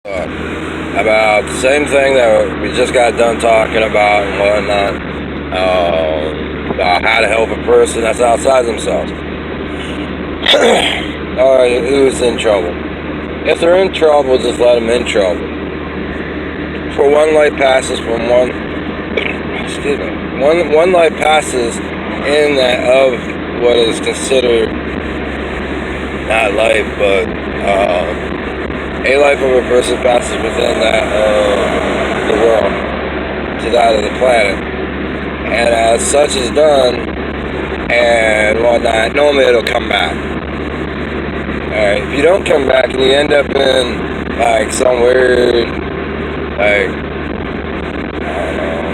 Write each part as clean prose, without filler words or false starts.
about the same thing that we just got done talking about and whatnot. About how to help a person that's outside themselves. Or who's in trouble. If they're in trouble, just let them in trouble. For one life passes from one. Excuse me. One life passes in that of what is considered not life, but a life of a person passes within that of the world to that of the planet, and as such is done and whatnot, normally it'll come back. Alright, if you don't come back and you end up in like some weird, like, I don't know,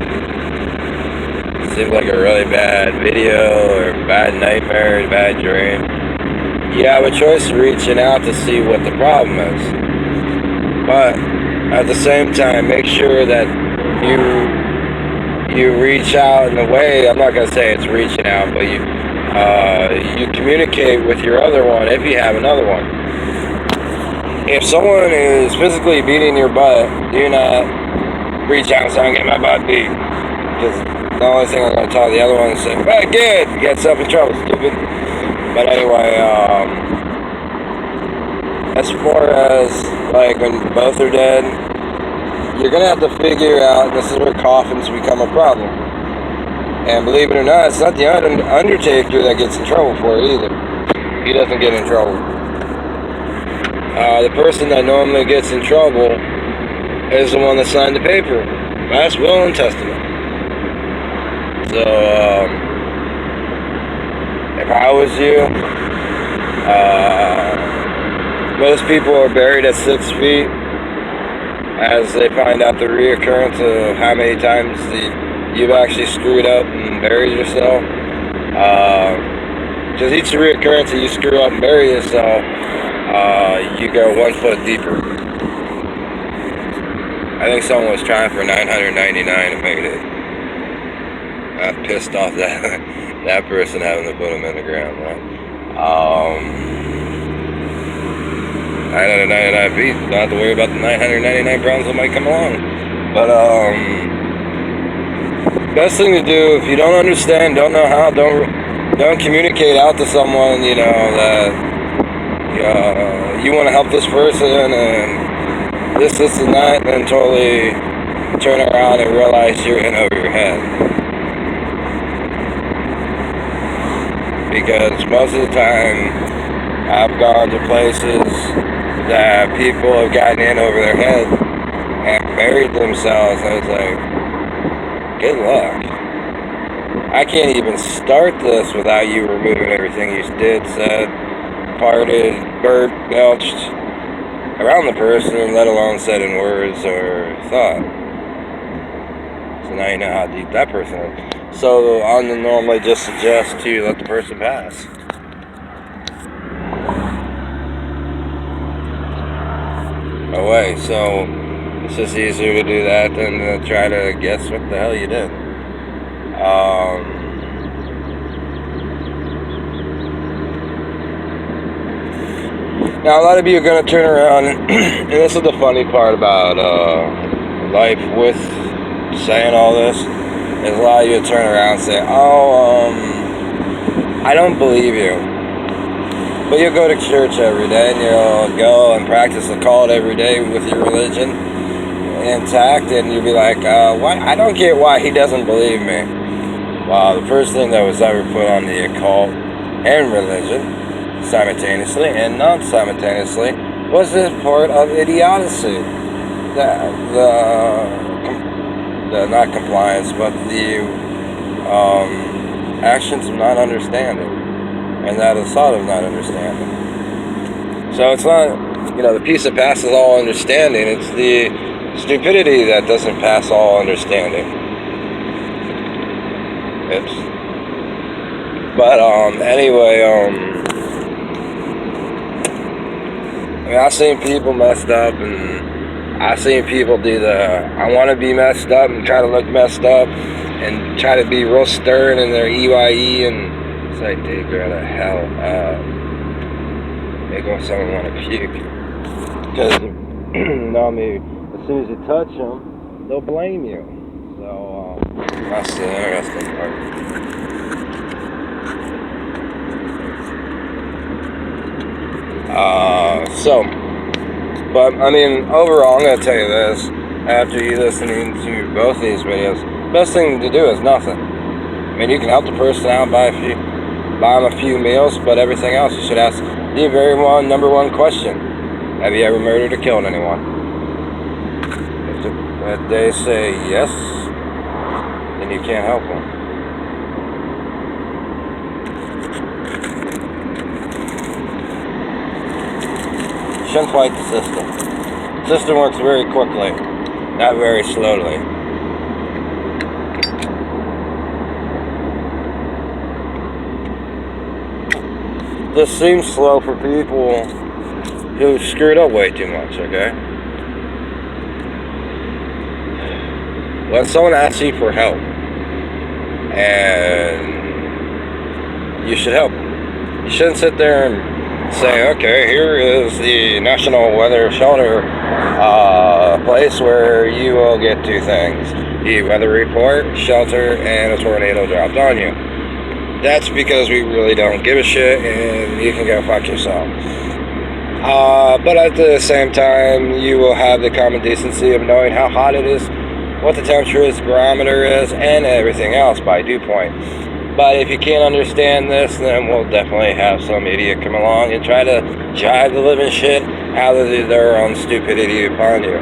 seems like a really bad video or bad nightmare, bad dream, you have a choice of reaching out to see what the problem is. But at the same time, make sure that you reach out in a way. I'm not gonna say it's reaching out, but you communicate with your other one if you have another one. If someone is physically beating your butt, do not reach out and say, "I'm getting my butt beat," because the only thing I'm gonna tell the other one is say, "Hey, good, you get yourself in trouble, stupid." But anyway, as far as like when both are dead, you're gonna have to figure out. This is where coffins become a problem. And believe it or not, it's not the Undertaker that gets in trouble for it either. He doesn't get in trouble. The person that normally gets in trouble is the one that signed the paper, last will and testament. So, if I was you, most people are buried at 6 feet as they find out the reoccurrence of how many times you've actually screwed up and buried yourself. Because each reoccurrence that you screw up and bury yourself, you go 1 foot deeper. I think someone was trying for 999 and made it. I'm pissed off that person having to put them in the ground, right? 999 feet, don't have to worry about the 999 problems that might come along. But best thing to do, if you don't understand, don't know how, don't communicate out to someone, you know, that you want to help this person and this and that, and then totally turn around and realize you're in over your head. Because most of the time, I've gone to places that people have gotten in over their head and buried themselves. I was like, good luck. I can't even start this without you removing everything you did, said, farted, burped, belched around the person, let alone said in words or thought. So now you know how deep that person is. So I normally just suggest to let the person pass. Away. So it's just easier to do that than to try to guess what the hell you did. Now a lot of you are going to turn around and this is the funny part about life with saying all this, is a lot of you turn around and say, I don't believe you. But you'll go to church every day and you'll go and practice the cult every day with your religion intact, and you'll be like, why? I don't get why he doesn't believe me. Well, the first thing that was ever put on the occult and religion simultaneously and non-simultaneously was this part of idiocy. The not compliance, but the actions of not understanding, and that is thought of not understanding. So it's not, the peace that passes all understanding, it's the stupidity that doesn't pass all understanding. Oops. But anyway, I've seen people messed up, and I've seen people do I want to be messed up and try to look messed up and try to be real stern in their EYE, and it's like, dude, go to hell. Make someone want to puke. Because I mean, as soon as you touch them, they'll blame you. So that's the interesting part. But I mean, overall, I'm gonna tell you this. After you listening to both these videos, best thing to do is nothing. I mean, you can help the person out, buy them a few meals, but everything else, you should ask the number one question: have you ever murdered or killed anyone? If they say yes, then you can't help them. Shouldn't fight the system. The system works very quickly, not very slowly. This seems slow for people who screwed up way too much, okay? When someone asks you for help, and you should help, you shouldn't sit there and say, okay, here is the National Weather Shelter place where you will get two things: the weather report, shelter, and a tornado dropped on you. That's because we really don't give a shit, and you can go fuck yourself. But at the same time, you will have the common decency of knowing how hot it is, what the temperature is, barometer is, and everything else by dew point. But if you can't understand this, then we'll definitely have some idiot come along and try to jive the living shit out of their own stupidity upon you.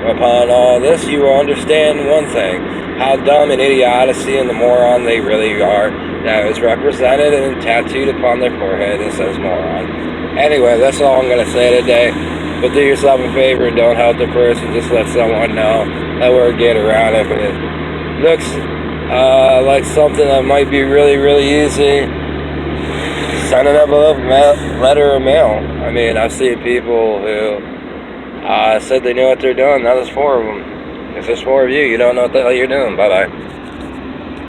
Upon all this, you will understand one thing: how dumb and idiocy and the moron they really are. That is represented and tattooed upon their forehead. It says moron. Anyway, that's all I'm going to say today. But do yourself a favor and don't help the person. Just let someone know that we're getting around it. If it looks like something that might be really, really easy, send an envelope, letter, or mail. I mean, I've seen people who said they knew what they're doing. Now there's 4 of them. If there's 4 of you, you don't know what the hell you're doing. Bye-bye.